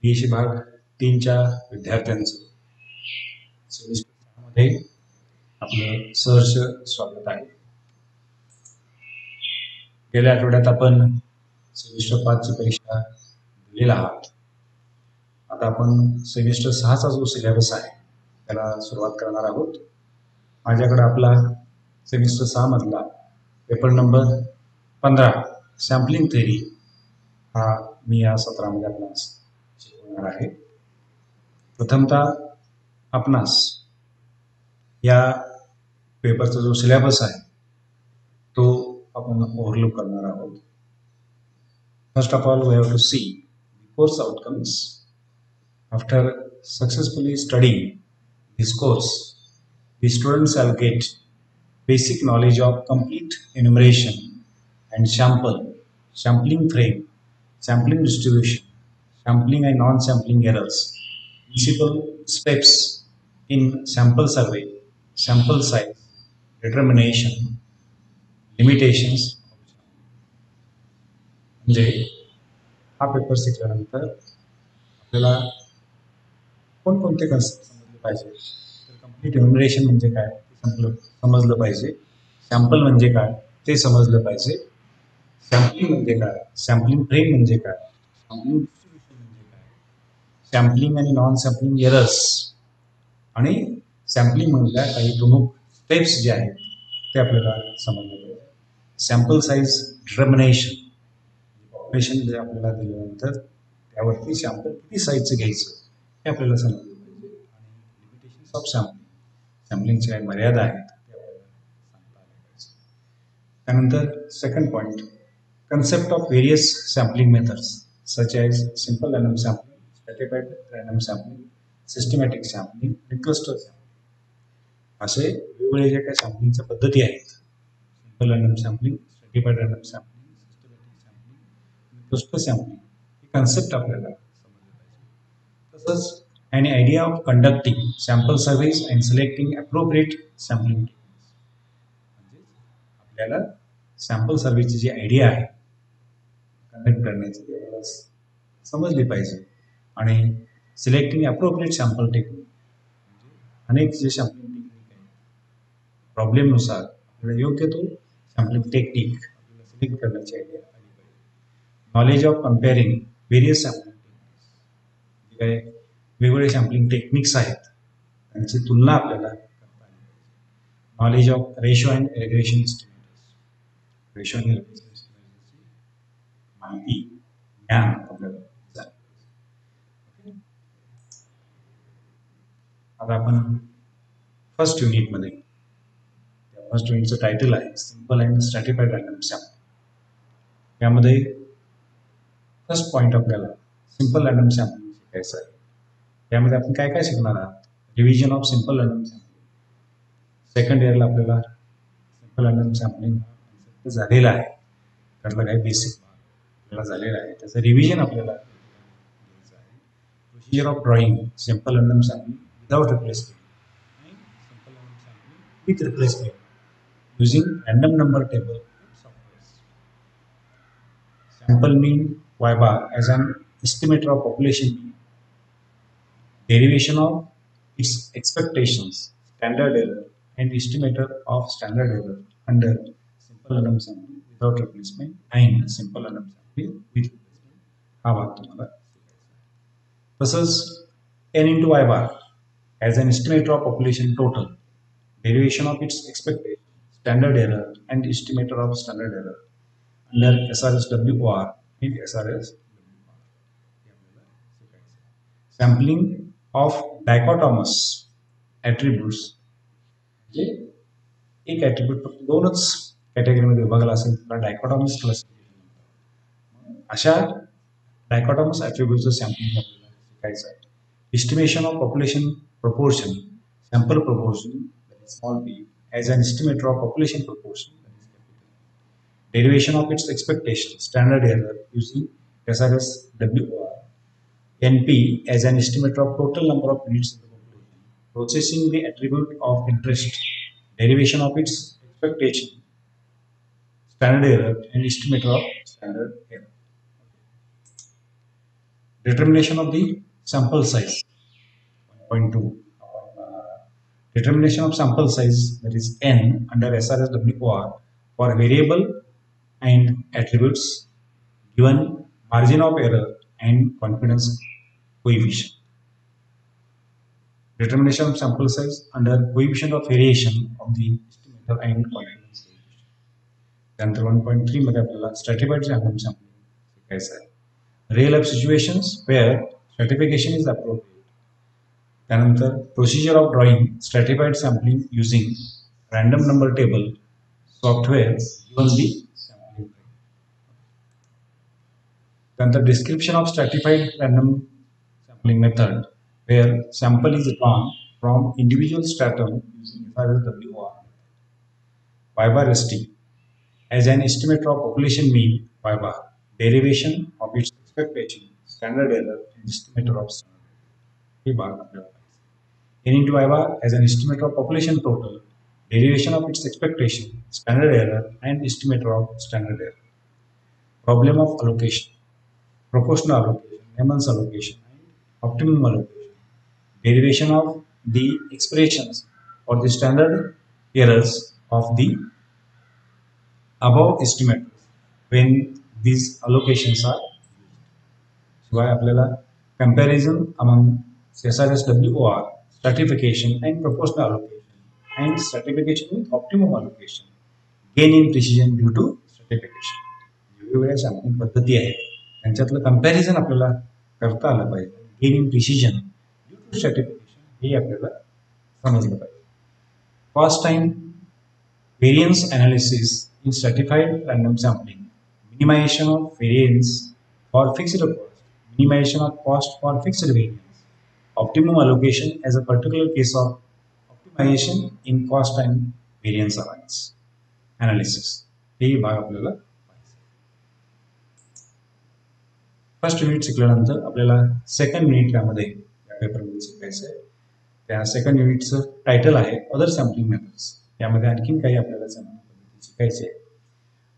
BSc भाग 3च्या विद्यार्थ्यांचं semester 6 मध्ये आपलं सहर्ष स्वागत आहे. गेल्या आठवड्यात आपण सेमिस्टर 5ची परीक्षा दिलेला आहात. आता आपण सेमिस्टर 6चा जो सिलेबस आहे त्याला सुरुवात करणार आहोत. माझ्याकडे आपला सेमिस्टर 6 मधला पेपर नंबर 15 सॅम्पलिंग थेरी हा मी या सत्रामध्ये आपणास शिकवणार आहे. प्रथमतः आपणास या पेपरचा जो सिलेबस आहे तो आपण ओव्हरलुक करणार आहोत. First of all we have to see course outcomes. After successfully studying this course, the students shall get basic knowledge of complete enumeration and sampling frame, sampling distribution, sampling and non-sampling errors, principal steps in sample survey, sample size, determination, limitations. म्हणजे हा paper शिकल्यानंतर आपल्याला कोणकोणते concept समजले पाहिजे. तर complete enumeration म्हणजे काय ते समजलं पाहिजे. सॅम्पल म्हणजे काय ते समजलं पाहिजे. सॅम्पलिंग म्हणजे काय, सॅम्पलिंग फ्रेम म्हणजे काय, सॅम्पलिंग डिस्ट्रीब्युशन म्हणजे काय, सॅम्पलिंग आणि नॉन सॅम्पलिंग एरर्स आणि सॅम्पलिंग मधल्या काही प्रमुख स्टेप्स जे आहेत ते आपल्याला समजलं पाहिजे. सॅम्पल साईज डिटर्मिनेशन, पॉप्युलेशन जे आपल्याला दिल्यानंतर त्यावरती सॅम्पल किती साईजचं घ्यायचं हे आपल्याला समजलं पाहिजे. आणि लिमिटेशन्स ऑफ सॅम्पलिंग, सॅम्पलिंगच्या काही मर्यादा आहेत ते आपल्याला सांगता आल्या पाहिजे. त्यानंतर second point, concept of various sampling methods such as simple random sampling, stratified random sampling, systematic sampling आणि cluster sampling. असे वेगवेगळे जे काही सॅम्पलिंगच्या पद्धती आहेत, simple random sampling, stratified random sampling, systematic sampling आणि क्लस्टर सॅम्पलिंग ही कन्सेप्ट आपल्याला समजले पाहिजे. तसंच an idea of conducting sample surveys and selecting appropriate sampling techniques. म्हणजे आपल्याला सॅम्पल सर्वेची जी आयडिया आहे कंडक्ट करण्याची ती आपल्याला समजली पाहिजे. आणि सिलेक्टिंग अप्रोप्रिएट सॅम्पल टेक्निक म्हणजे अनेक जे सॅम्पलिंग टेक्निक आहेत प्रॉब्लेमनुसार आपल्याला योग्य तो सॅम्पलिंग टेक्निक आपल्याला सिलेक्ट करण्याची आयडिया आली पाहिजे. Knowledge of comparing various sampling techniques, जे काही वेगवेगळे सॅम्पलिंग टेक्निक्स आहेत त्यांची तुलना आपल्याला करता आली पाहिजे. Knowledge of ratio and regression estimators, ratio आणि रिग्रेशन एस्टिमेटरची माहिती ज्ञान आपल्याला झालं. आता आपण फर्स्ट युनिटमध्ये, फर्स्ट युनिटचं टायटल आहे सिंपल अँड स्ट्रॅटिफाइड रॅन्डम सॅम्पल. यामध्ये फर्स्ट पॉईंट आपल्याला सिंपल रॅन्डम सॅम्पलिंग शिकायचं आहे. यामध्ये आपण काय काय शिकणार आहात, revision of simple random sampling. Second इयरला आपल्याला सिंपल रॅन्डम सॅम्पलिंग झालेला आहे, त्यातला काही बेसिक आपल्याला झालेला आहे, त्याचं रिव्हिजन आपल्याला घ्यायचं आहे. Procedure of drawing simple random sampling without replacement आणि simple random sampling with replacement using random number table software. Sample mean y bar as an estimator of population mean. Derivation of its expectations, standard error and estimator of standard error under simple random sampling without replacement and simple random sampling with replacement. हा भाग तुम्हाला शिकायचा. तसंच n into y bar as an estimator of population total. Derivation of its expectation, standard error and estimator of standard error under SRSWR and SRSWR. Sampling of dichotomous attributes, म्हणजे एक attribute फक्त दोनच कॅटेगरीमध्ये विभागला असेल त्याला डायकोटॉमस क्लासिफिकेशन. अशा डायकोटॉमस ॲट्रिब्यूटचं sampling आपल्याला शिकायचं आहे. Estimation of population proportion, sample proportion, that is small p, as an estimator of population proportion, that is capital. Derivation of its expectation, standard error using SRSWR. NP as an estimator of total number of units in the population. Processing the attribute of interest, derivation of its expectation, standard error and estimator of standard error. Determination of the sample size. 1.2. Determination of sample size, that is n, under SRSWR for variable and attributes given margin of error and confidence coefficient. Determination of sample size under coefficient of variation of the estimator and confidence coefficient. त्यानंतर 1.3 मध्ये आपल्याला stratified random sampling शिकायचं आहे. Real life situations where stratification is appropriate. त्यानंतर procedure of drawing stratified sampling using random number table software given the sampling. त्यानंतर description of stratified random sampling method where sample is drawn from individual stratum using SRSWR. Y/ST as an estimator of population mean y/, derivation of its expectation, standard error, and estimator of standard error. N into y/, as an estimator of population total, derivation of its expectation, standard error, and estimator of standard error. Problem of allocation, proportional allocation, Neyman's allocation, and optimum allocation. Derivation of the expressions for the standard errors of the above estimators when these allocations are used. शिवाय आपल्याला comparison among SRSWR, stratification and proportional allocation and stratification with optimum allocation, gain in precision due to stratification. वेगवेगळ्या सॅम्पलिंग पद्धती आहेत त्यांच्यातलं comparison आपल्याला करता आलं पाहिजे. Gain in precision due to stratification हे आपल्याला समजलं पाहिजे. Cost time variance analysis in stratified random sampling, minimization of variance for fixed cost, minimization of cost for fixed variance, optimum allocation as a particular case of optimization in cost and variance analysis. हे भाग आपल्याला first unit शिकल्यानंतर आपल्याला second unit यामध्ये या पेपरमध्ये शिकायचं आहे. त्या second युनिटचं title आहे अदर सॅम्पलिंग मेथड्स. यामध्ये आणखीन काही आपल्याला सॅम्पलिंग पद्धती शिकायचे आहे.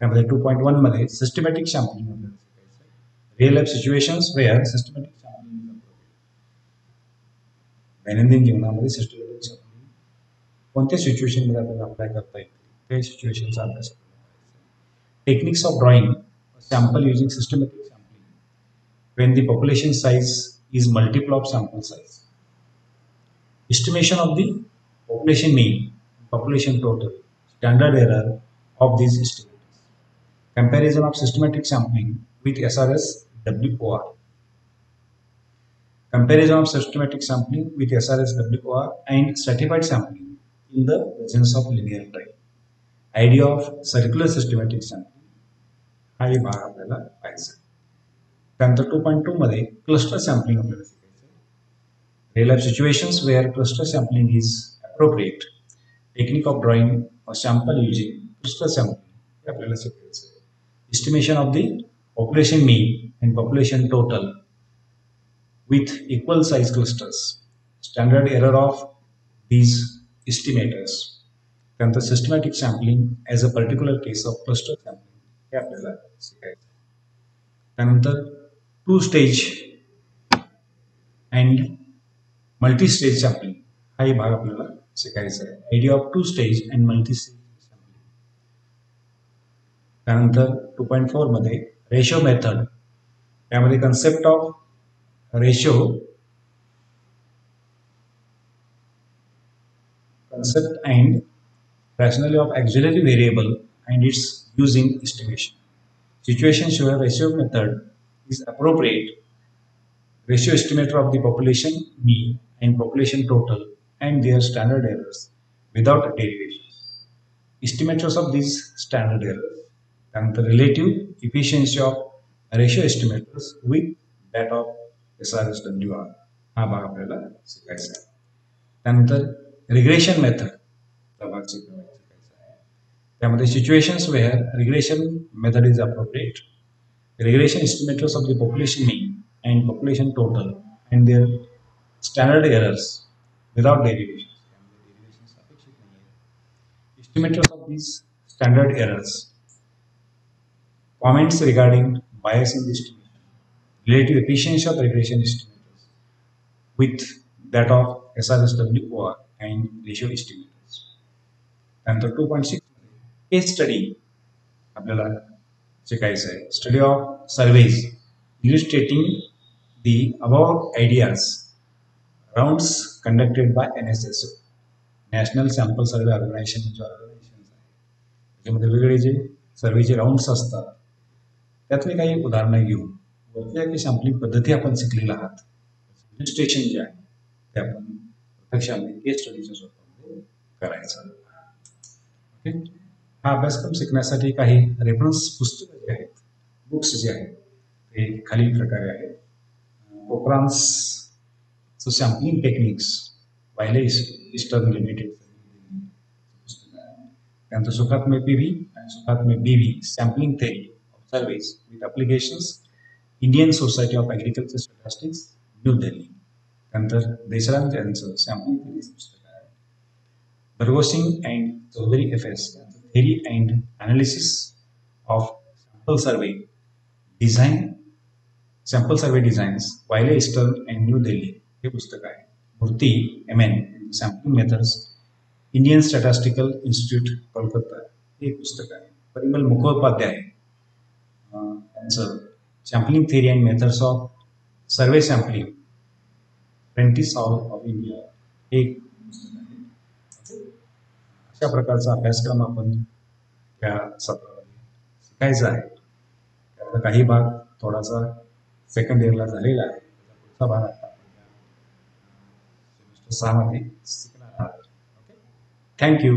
त्यामध्ये 2.1 मध्ये सिस्टमॅटिक सॅम्पलिंग आपल्याला शिकायचं आहे. Real life situations where systematic sampling. दैनंदिन जीवनामध्ये सिस्टमॅटिक सॅम्पलिंग कोणत्या सिच्युएशनमध्ये आपल्याला अप्लाय करता येईल ते सिच्युएशनचा अभ्यास करायचा. Techniques of drawing sample using systematic sampling when the population size is multiple of sample size. Estimation of the population mean, population total, standard error of these estimates. Comparison of systematic sampling with SRSWR. Comparison of systematic sampling with SRSWR and stratified sampling in the presence of linear time. Idea of circular systematic sampling. हा भाग आपल्याला पाहिजे. त्यानंतर 2.2 मध्ये cluster sampling आपल्याला शिकायचं आहे. Real life situations where cluster sampling is appropriate. Technique of drawing और सॅम्पल युजिंग क्लस्टर सॅम्पलिंग हे आपल्याला शिकायचं आहे. Estimation of the population mean and population total with equal size clusters, standard error of these estimators. त्यानंतर systematic sampling as a particular case of cluster sampling हे आपल्याला शिकायचं आहे. त्यानंतर two stage and multi stage sampling हाही भाग आपल्याला शिकायचा आहे. Idea of to stage and multi stage sampling. त्यानंतर 2.4 मध्ये रेशो मेथड. त्यामध्ये concept of ratio, concept and rationale of auxiliary variable and its using estimation. Situations where ratio method is appropriate. Ratio estimator of the population mean and population total and their standard errors without derivations. Estimators of these standard errors and the relative efficiency of ratio estimators with that of SRSWR. हा भाग आपल्याला शिकायचा आहे. त्यानंतर regression method हा भाग शिकायचा आहे. त्यामध्ये situations where regression method is appropriate. Regression estimators of the population mean and population total and their standard errors without derivations. Estimators of these standard errors. Comments regarding bias in the estimation, relative efficiency of regression estimators with that of SRSWOR and ratio estimators. त्यानंतर 2.6 case study आपल्याला शिकायचं आहे. Study of surveys illustrating the above ideas rounds conducted by NSSO national sample survey organisation जे organisation आहे त्याच्यामध्ये वेगवेगळे जे सर्वेचे rounds असतात त्यातले काही उदाहरणं घेऊन वरच्या काही सॅम्पलिंग पद्धती आपण शिकलेल्या आहात इलिस्ट्रेशन जे आहे ते आपण प्रत्यक्षामध्ये केस स्टडीच्या स्वरूपामध्ये करायचं. ओके, हा अभ्यासक्रम शिकण्यासाठी काही रेफरन्स पुस्तकं जे आहेत बुक्स जे आहेत ते खालील प्रकारे आहेत. Cochran's sampling techniques Wiley Eastern Limited पुस्तक आहे. त्यानंतर सुखात में पीव्ही आणि Sukhatme BV sampling theory of surveys with applications Indian Society of Agriculture Statistics New Delhi. त्यानंतर देशराम यांचं सॅम्पलिंग थेरीचं पुस्तक आहे. बर्गोसिंग and Chaudhary FS theory and analysis of sample survey designs Wiley Eastern and New Delhi हे पुस्तक आहे. Murthy MN sampling methods Indian Statistical Institute Kolkata हे पुस्तक आहे. परिमल मुखोपाध्याय यांचं sampling theory and methods of survey sampling Prentice of India हे पुस्तक आहे. अशा प्रकारचा अभ्यासक्रम आपण या सत्रामध्ये शिकायचा आहे. त्यातला काही भाग थोडासा सेकंड इयरला झालेला आहे. पुढचा भाग आता सेमिस्टर 6 मध्ये शिकणार आहात. Okay, thank you.